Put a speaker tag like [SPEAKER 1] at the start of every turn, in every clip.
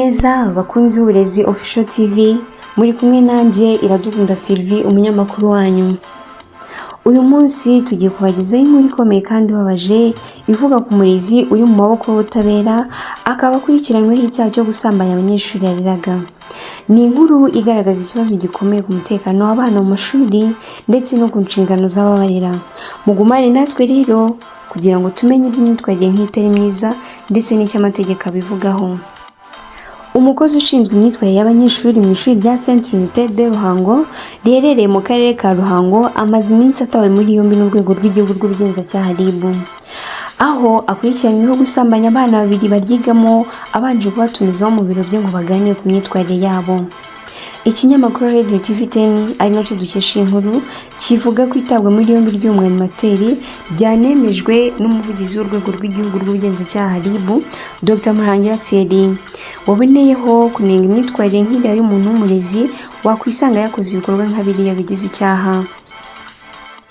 [SPEAKER 1] neza bakunzi b'uburezi Official TV, muri kumwe nanjye Iradukunda Sylvie, umunyamakuru wanyu. Uyu munsi tugiye kubagezaho inkuru ikomeye kandi ibabaje ivuga ku murezi uri mu maboko y'ubutabera, akaba akurikiranyweho icyaha cyo gusambanya abanyeshuri yareraga. Ni inkuru igaragaza ikibazo gikomeye ku mutekano w'abana mu mashuri ndetse no ku nshingano z'ababarera. Mugumane natwe rero kugira ngo tumenye iby'imyitwarire nk'itari myiza ndetse n'icyo amategeko abivugaho. Umukozi ushinzwe imyitwarire y'abanyeshuri mu ishuri rya Sainte Unité de Ruhango riherereye mu karere ka Ruhango amaze iminsi atawe muri yombi n'urwego rw'igihugu rw'ubugenzacyaha RIB, aho akurikiranyweho gusambanya abana babiri baryigamo abanje kubatumizaho mu biro bye ngo baganire ku myitwarire yabo. Ikinyamakuru Radio TV10 ari nacyo dukesha inkuru kivuga ko itabwa muri yombi ry'umwanimateri ryanemejwe n'umuvugizi w'urwego rw'igihugu rw'ubugenzacyaha RIB, Dr Murangira Thierry, waboneyeho kunenga imyitwarire nk'iriya y'umuntu w'umurezi wakwisanga yakoze ibikorwa nka biriya bigize icyaha.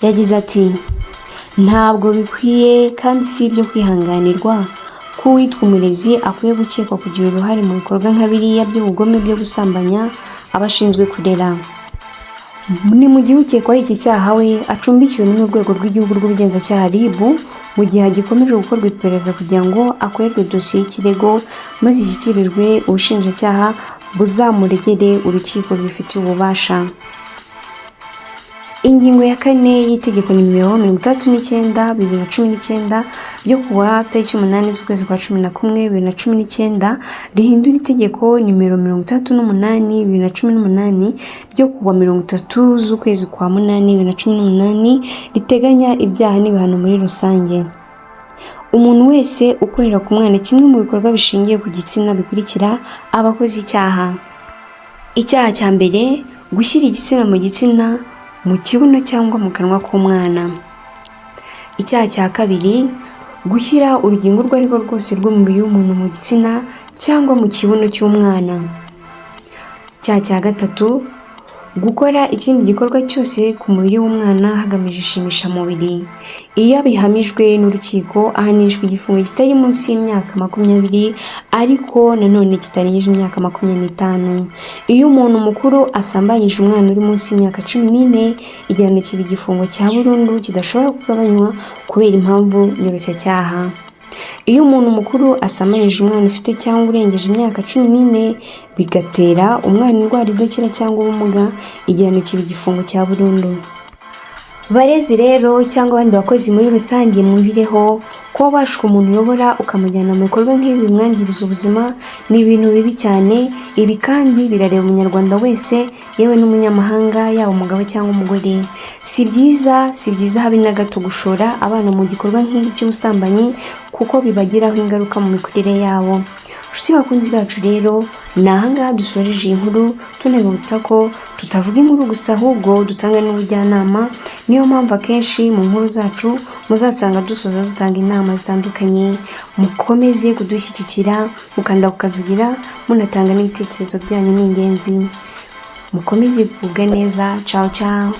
[SPEAKER 1] Yagize ati "Ntabwo bikwiye kandi si ibyo kwihanganirwa ko uwitwa umurezi akwiye gukekwa kugira uruhare mu bikorwa nka biriya by'ubugome byo gusambanya abashinzwe kurera. Ni mu gihe ukekwaho iki cyaha we acumbikiwe n'urwego rw'igihugu rw'ubugenzacyaha RIB, mu gihe hagikomeje gukorwa iperereza kugira ngo akorerwe dosiye y'ikirego maze ishyikirizwe ubushinjacyaha buzamuregere urukiko rubifitiye ububasha." Ingingo ya 4 y'itegeko nimero 39/2019 ryo kuwa tariki 8 z'ukwezi kwa 11 2019 rihindura itegeko nimero 38/2018 ryo kuwa 30 z'ukwezi kwa 8 2018 riteganya ibyaha n'ibihano muri rusange. Umuntu wese ukorera ku mwana kimwe mu bikorwa bishingiye ku gitsina bikurikira abakoze icyaha. Icyaha cya mbere, gushyira igitsina mu gitsina, mu kibuno cyangwa mu kanwa k'umwana. Icyaha cya kabiri, gushyira urugingo urwo ari rwo rwose rw'umubiri w'umuntu mu gitsina cyangwa mu kibuno cy'umwana. Icyaha cya gatatu, gukora ikindi gikorwa cyose ku mubiri w'umwana hagamije ishimishamubiri. Iyo bihamijwe n'urukiko ahanishwa igifungo kitari munsi y'imyaka 20 ariko nanone kitarengeje imyaka 25. Iyo umuntu mukuru asambanyije umwana uri munsi y'imyaka 14, igihano kiba igifungo cya burundu kidashobora kugabanywa kubera impamvu nyoroshyacyaha. Iyo umuntu mukuru asambanyije umwana ufite cyangwa urengeje imyaka 14 bigatera umwana indwara idakira cyangwa ubumuga, igihano kiba igifungo cya burundu. Barezi rero cyangwa abandi bakozi muri rusange, mwumvireho ko wabashwa umuntu uyobora ukamujyana mu bikorwa nk'ibi bimwangiriza ubuzima ni ibintu bibi cyane. Ibi kandi birareba umunyarwanda wese, yewe n'umunyamahanga, yaba umugabo cyangwa umugore. Si byiza habe na gato gushora abana mu gikorwa nk'ibi cy'ubusambanyi kuko bibagiraho ingaruka mu mikurire yabo. Nshuti bakunzi bacu rero, ni ahangaha dusoreje iyi nkuru tunabibutsa ko tutavuga inkuru gusa ahubwo dutanga n'ubujyanama. Niyo mpamvu akenshi mu nkuru zacu muzasanga dusoza dutanga inama zitandukanye. Mukomeze kudushyigikira, mukanda kukazugira, munatanga n'ibitekerezo byanyu, ni ingenzi. Mukomeze kugubwa neza. Ciao ciao.